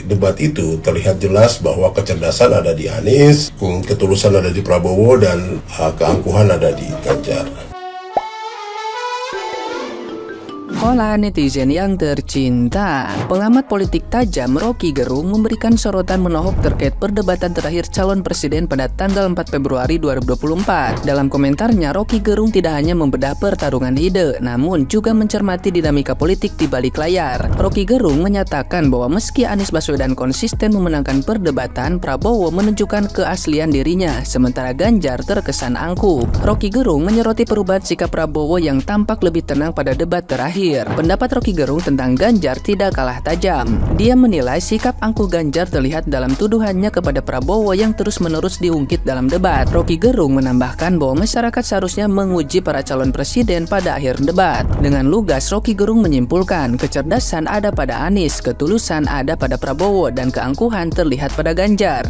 debat itu terlihat jelas bahwa kecerdasan ada di Anies, ketulusan ada di Prabowo, dan keangkuhan ada di Ganjar. Hola netizen yang tercinta, pengamat politik tajam Rocky Gerung memberikan sorotan menohok terkait perdebatan terakhir calon presiden pada tanggal 4 Februari 2024. Dalam komentarnya, Rocky Gerung tidak hanya membedah pertarungan ide, namun juga mencermati dinamika politik di balik layar. Rocky Gerung menyatakan bahwa meski Anies Baswedan konsisten memenangkan perdebatan, Prabowo menunjukkan keaslian dirinya, sementara Ganjar terkesan angkuh. Rocky Gerung menyoroti perubahan sikap Prabowo yang tampak lebih tenang pada debat terakhir. Pendapat Rocky Gerung tentang Ganjar tidak kalah tajam. Dia menilai sikap angkuh Ganjar terlihat dalam tuduhannya kepada Prabowo yang terus-menerus diungkit dalam debat. Rocky Gerung menambahkan bahwa masyarakat seharusnya menguji para calon presiden pada akhir debat. Dengan lugas, Rocky Gerung menyimpulkan kecerdasan ada pada Anies, ketulusan ada pada Prabowo, dan keangkuhan terlihat pada Ganjar.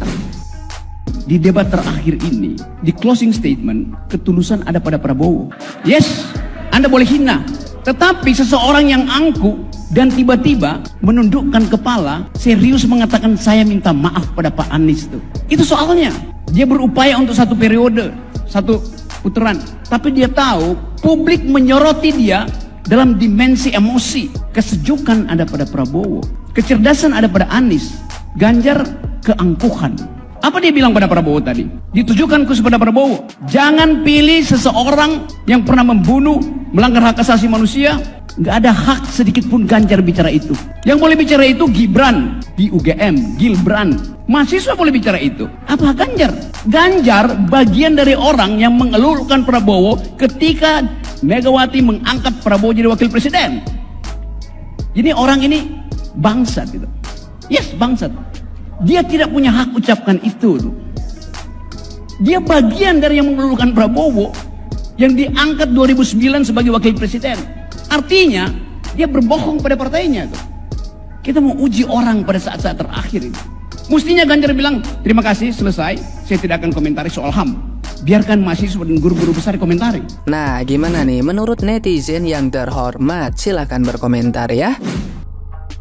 Di debat terakhir ini, di closing statement, ketulusan ada pada Prabowo. Yes, Anda boleh hina. Tetapi seseorang yang angkuh dan tiba-tiba menundukkan kepala, serius mengatakan saya minta maaf pada Pak Anies itu soalnya. Dia berupaya untuk satu periode, satu putaran. Tapi dia tahu publik menyoroti dia dalam dimensi emosi. Kesejukan ada pada Prabowo, kecerdasan ada pada Anies, Ganjar keangkuhan. Apa dia bilang pada Prabowo tadi? Ditujukan khusus pada Prabowo. Jangan pilih seseorang yang pernah membunuh, melanggar hak asasi manusia. Nggak ada hak sedikit pun Ganjar bicara itu. Yang boleh bicara itu Gibran di UGM, Gilbran. Mahasiswa boleh bicara itu. Apa Ganjar? Ganjar bagian dari orang yang mengeluhkan Prabowo ketika Megawati mengangkat Prabowo jadi wakil presiden. Jadi orang ini bangsat gitu. Yes, bangsat. Dia tidak punya hak ucapkan itu. Dia bagian dari yang mengeluhkan Prabowo yang diangkat 2009 sebagai wakil presiden. Artinya dia berbohong pada partainya. Kita mau uji orang pada saat-saat terakhir ini. Mestinya Ganjar bilang, terima kasih, selesai, saya tidak akan komentari soal HAM. Biarkan mahasiswa dan guru-guru besar komentari. Nah, gimana nih menurut netizen yang terhormat? Silahkan berkomentar ya.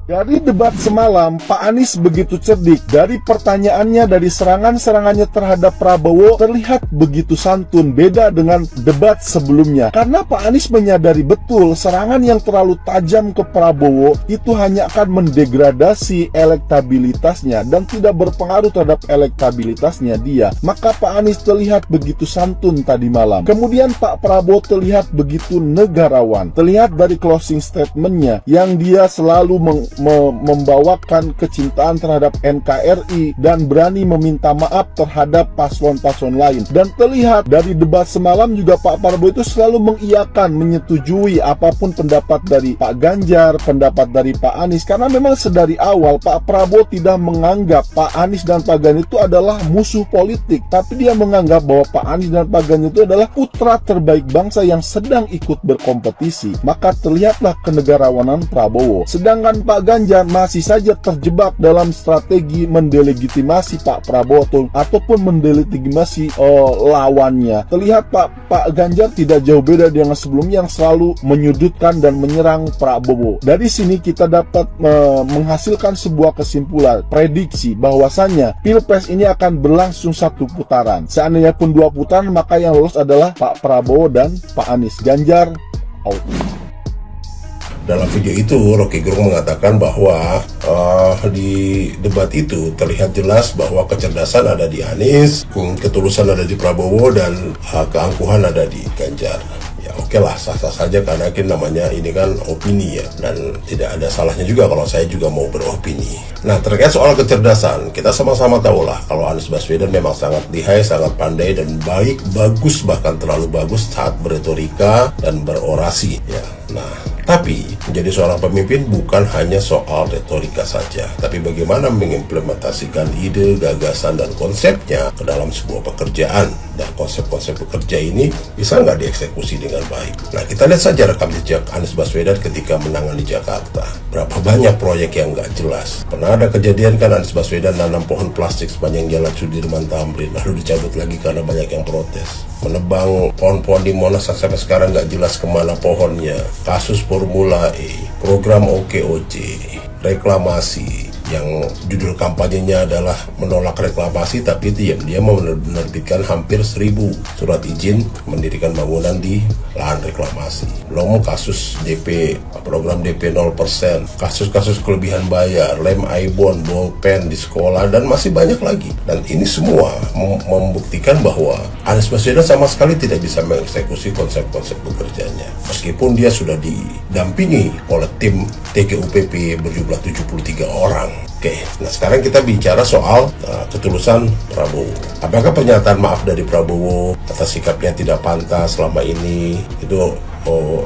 Dari debat semalam, Pak Anies begitu cerdik. Dari pertanyaannya, dari serangan-serangannya terhadap Prabowo, terlihat begitu santun, beda dengan debat sebelumnya. Karena Pak Anies menyadari betul serangan yang terlalu tajam ke Prabowo itu hanya akan mendegradasi elektabilitasnya dan tidak berpengaruh terhadap elektabilitasnya dia. Maka Pak Anies terlihat begitu santun tadi malam. Kemudian Pak Prabowo terlihat begitu negarawan. Terlihat dari closing statementnya yang dia selalu membawakan kecintaan terhadap NKRI dan berani meminta maaf terhadap paslon-paslon lain. Dan terlihat dari debat semalam juga Pak Prabowo itu selalu mengiyakan, menyetujui apapun pendapat dari Pak Ganjar, pendapat dari Pak Anies, karena memang sedari awal Pak Prabowo tidak menganggap Pak Anies dan Pak Ganjar itu adalah musuh politik, tapi dia menganggap bahwa Pak Anies dan Pak Ganjar itu adalah putra terbaik bangsa yang sedang ikut berkompetisi. Maka terlihatlah kenegarawanan Prabowo. Sedangkan Pak Ganjar masih saja terjebak dalam strategi mendelegitimasi Pak Prabowo ataupun mendelegitimasi lawannya. Terlihat Pak Ganjar tidak jauh beda dengan sebelumnya yang selalu menyudutkan dan menyerang Prabowo. Dari sini kita dapat menghasilkan sebuah kesimpulan, prediksi bahwasannya Pilpres ini akan berlangsung satu putaran. Seandainya pun dua putaran, maka yang lolos adalah Pak Prabowo dan Pak Anies. Ganjar out. Dalam video itu, Rocky Gerung mengatakan bahwa di debat itu terlihat jelas bahwa kecerdasan ada di Anies, ketulusan ada di Prabowo, dan keangkuhan ada di Ganjar. Ya oke lah, sah-sah saja karena namanya ini kan opini ya, dan tidak ada salahnya juga kalau saya juga mau beropini. Nah, terkait soal kecerdasan, kita sama-sama tahu lah kalau Anies Baswedan memang sangat lihai, sangat pandai dan baik, bagus, bahkan terlalu bagus saat berretorika dan berorasi ya. Nah, tapi menjadi seorang pemimpin bukan hanya soal retorika saja, tapi bagaimana mengimplementasikan ide, gagasan, dan konsepnya ke dalam sebuah pekerjaan. Dan konsep-konsep bekerja ini bisa nggak dieksekusi dengan baik. Nah, kita lihat saja rekam jejak Anies Baswedan ketika menangani Jakarta. Berapa banyak proyek yang nggak jelas. Pernah ada kejadian kan Anies Baswedan nanam pohon plastik sepanjang jalan Sudirman Tamrin, lalu dicabut lagi karena banyak yang protes. Menebang pohon-pohon di Monas sampai sekarang nggak jelas kemana pohonnya. Kasus Formula E, program OKOC, reklamasi, yang judul kampanyenya adalah menolak reklamasi, tapi dia menerbitkan hampir 1.000 surat izin mendirikan bangunan di lahan reklamasi. Belum kasus DP, program DP 0%, kasus-kasus kelebihan bayar, lem Aibon, bolpen di sekolah, dan masih banyak lagi. Dan ini semua membuktikan bahwa Anies Baswedan sama sekali tidak bisa mengeksekusi konsep-konsep bekerjanya. Meskipun dia sudah didampingi oleh tim TGUPP berjumlah 73 orang. Oke, nah sekarang kita bicara soal ketulusan Prabowo. Apakah pernyataan maaf dari Prabowo atas sikapnya tidak pantas selama ini itu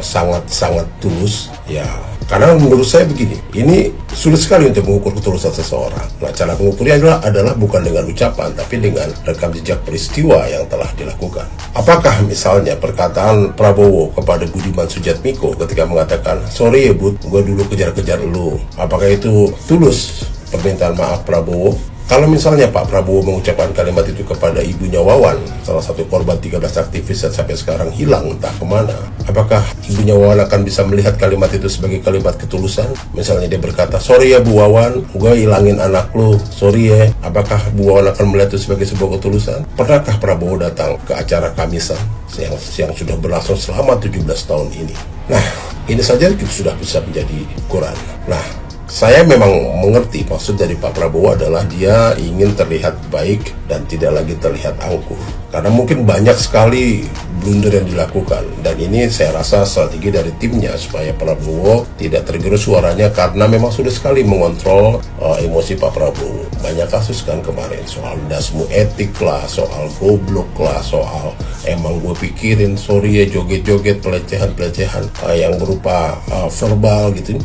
sangat-sangat tulus? Ya, karena menurut saya begini, ini sulit sekali untuk mengukur ketulusan seseorang. Nah, cara mengukurnya adalah bukan dengan ucapan, tapi dengan rekam jejak peristiwa yang telah dilakukan. Apakah misalnya perkataan Prabowo kepada Budiman Sujatmiko ketika mengatakan, sorry ya Bud, gue dulu kejar-kejar lu, apakah itu tulus permintaan maaf Prabowo? Kalau misalnya Pak Prabowo mengucapkan kalimat itu kepada ibunya Wawan, salah satu korban 13 aktivis yang sampai sekarang hilang entah kemana, apakah ibunya Wawan akan bisa melihat kalimat itu sebagai kalimat ketulusan? Misalnya dia berkata, sorry ya Bu Wawan, gue hilangin anak lu, sorry ya. Apakah Bu Wawan akan melihat itu sebagai sebuah ketulusan? Pernahkah Prabowo datang ke acara Kamisan yang sudah berlangsung selama 17 tahun ini? Nah, ini saja sudah bisa menjadi ukuran. Nah, saya memang mengerti maksud dari Pak Prabowo adalah dia ingin terlihat baik dan tidak lagi terlihat angkuh. Karena mungkin banyak sekali blunder yang dilakukan, dan ini saya rasa strategi dari timnya supaya Prabowo tidak tergerus suaranya, karena memang sudah sekali mengontrol emosi Pak Prabowo. Banyak kasus kan kemarin soal dasmu etik lah, soal goblok lah, soal emang gue pikirin, sorry ya, joget-joget, pelecehan-pelecehan yang berupa verbal gitu.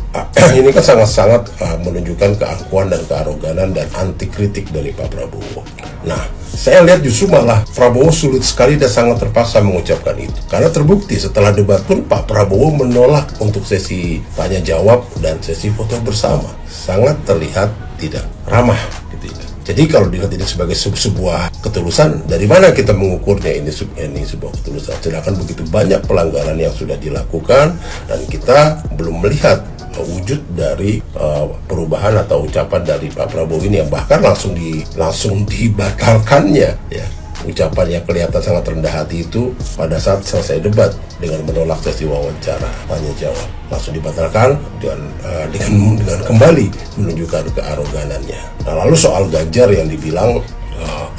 Ini kan sangat-sangat menunjukkan keangkuhan dan kearoganan dan anti kritik dari Pak Prabowo. Nah, saya lihat justru malah Prabowo sulit sekali dan sangat terpaksa mengucapkan itu. Karena terbukti setelah debat pun Pak Prabowo menolak untuk sesi tanya jawab dan sesi foto bersama. Sangat terlihat tidak ramah gitu ya. Jadi kalau dilihat ini sebagai sebuah ketulusan, dari mana kita mengukurnya ini sebuah ketulusan? Sedangkan begitu banyak pelanggaran yang sudah dilakukan dan kita belum melihat wujud dari perubahan atau ucapan dari Pak Prabowo ini, yang bahkan langsung dibatalkannya ya. Ucapan yang kelihatan sangat rendah hati itu pada saat selesai debat dengan menolak sesi wawancara tanya jawab, langsung dibatalkan dengan kembali menunjukkan kearoganannya. Nah, lalu soal Ganjar yang dibilang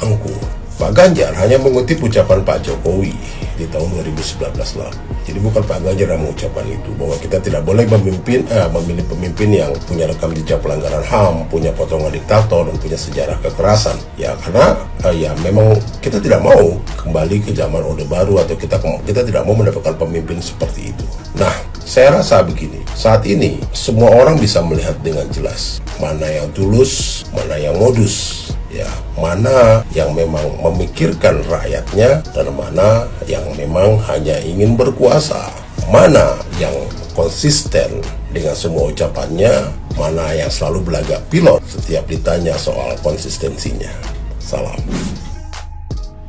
angkuh, Pak Ganjar hanya mengutip ucapan Pak Jokowi di tahun 2019 lalu. Jadi bukan Pak Ganjar yang mengucapkan itu, bahwa kita tidak boleh memilih pemimpin yang punya rekam jejak pelanggaran HAM, punya potongan diktator, dan punya sejarah kekerasan. Ya karena ya memang kita tidak mau kembali ke zaman Orde Baru, atau kita tidak mau mendapatkan pemimpin seperti itu. Nah, saya rasa begini, saat ini semua orang bisa melihat dengan jelas mana yang tulus, mana yang modus. Ya, mana yang memang memikirkan rakyatnya dan mana yang memang hanya ingin berkuasa, mana yang konsisten dengan semua ucapannya, mana yang selalu belagak pilot setiap ditanya soal konsistensinya. Salam.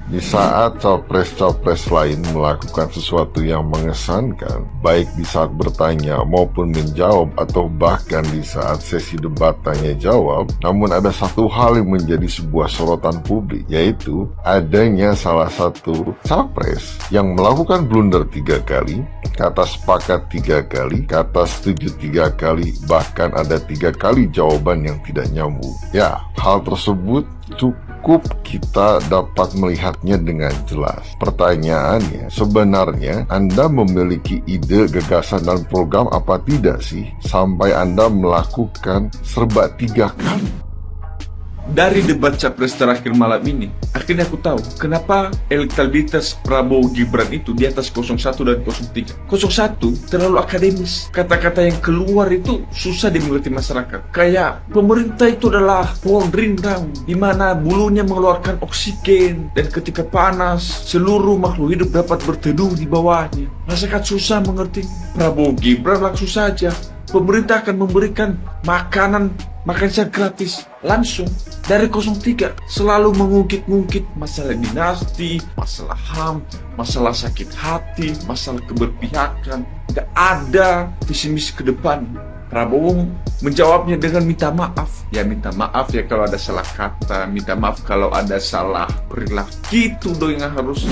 Di saat capres-capres lain melakukan sesuatu yang mengesankan, baik di saat bertanya maupun menjawab atau bahkan di saat sesi debat tanya jawab, namun ada satu hal yang menjadi sebuah sorotan publik, yaitu adanya salah satu capres yang melakukan blunder 3 kali, kata sepakat 3 kali, kata setuju 3 kali, bahkan ada 3 kali jawaban yang tidak nyambung. Ya, hal tersebut cukup kita dapat melihatnya dengan jelas. Pertanyaannya, sebenarnya Anda memiliki ide, gagasan, dan program apa tidak sih sampai Anda melakukan serba 3 kali? Dari debat capres terakhir malam ini, akhirnya aku tahu kenapa elektabilitas Prabowo Gibran itu di atas 01 dan 03. 01 terlalu akademis. Kata-kata yang keluar itu susah dimengerti masyarakat. Kayak pemerintah itu adalah pohon rindang di mana bulunya mengeluarkan oksigen, dan ketika panas seluruh makhluk hidup dapat berteduh di bawahnya. Masyarakat susah mengerti. Prabowo Gibran langsung saja, pemerintah akan memberikan makan siang gratis langsung dari 03, selalu mengungkit-ungkit masalah dinasti, masalah HAM, masalah sakit hati, masalah keberpihakan. Tidak ada visi misi ke depan. Prabowo menjawabnya dengan minta maaf. Ya minta maaf ya kalau ada salah kata, minta maaf kalau ada salah perilaku. Gitu dong yang harus.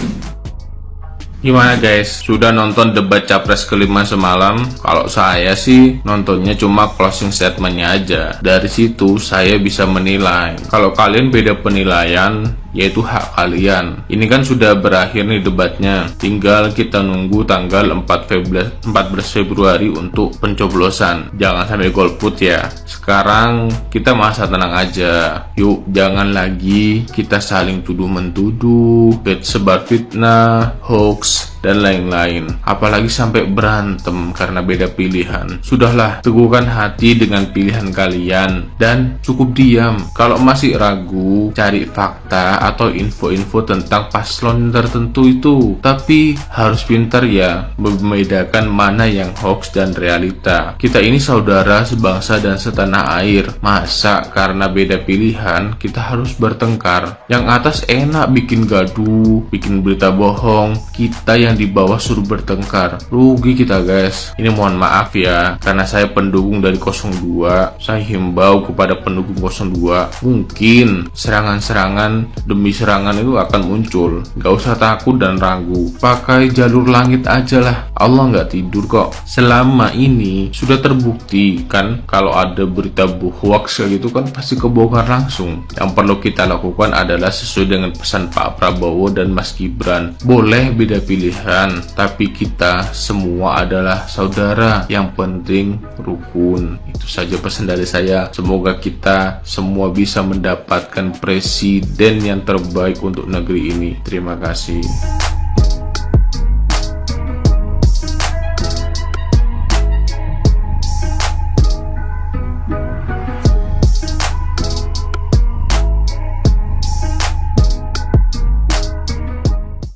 Gimana guys, sudah nonton debat capres kelima semalam? Kalau saya sih nontonnya cuma closing statementnya aja. Dari situ saya bisa menilai. Kalau kalian beda penilaian, yaitu hak kalian. Ini kan sudah berakhir nih debatnya. Tinggal kita nunggu tanggal 14 Februari untuk pencoblosan. Jangan sampai golput ya. Sekarang kita masa tenang aja. Yuk, jangan lagi kita saling tuduh-mentuduh, sebar fitnah, hoax, dan lain-lain. Apalagi sampai berantem karena beda pilihan. Sudahlah, teguhkan hati dengan pilihan kalian dan cukup diam. Kalau masih ragu, cari fakta atau info-info tentang paslon tertentu itu. Tapi harus pintar ya membedakan mana yang hoax dan realita. Kita ini saudara sebangsa dan setanah air. Masa karena beda pilihan kita harus bertengkar? Yang atas enak bikin gaduh, bikin berita bohong. Kita yang di bawah suruh bertengkar. Rugi kita guys. Ini mohon maaf ya, karena saya pendukung dari 02. Saya himbau kepada pendukung 02, mungkin serangan-serangan demi serangan itu akan muncul. Gak usah takut dan ragu. Pakai jalur langit aja lah. Allah nggak tidur kok. Selama ini sudah terbukti kan, kalau ada berita hoax gitu kan pasti kebongkar langsung. Yang perlu kita lakukan adalah sesuai dengan pesan Pak Prabowo dan Mas Gibran. Boleh beda pilihan, tapi kita semua adalah saudara. Yang penting rukun. Itu saja pesan dari saya. Semoga kita semua bisa mendapatkan presiden yang terbaik untuk negeri ini. Terima kasih.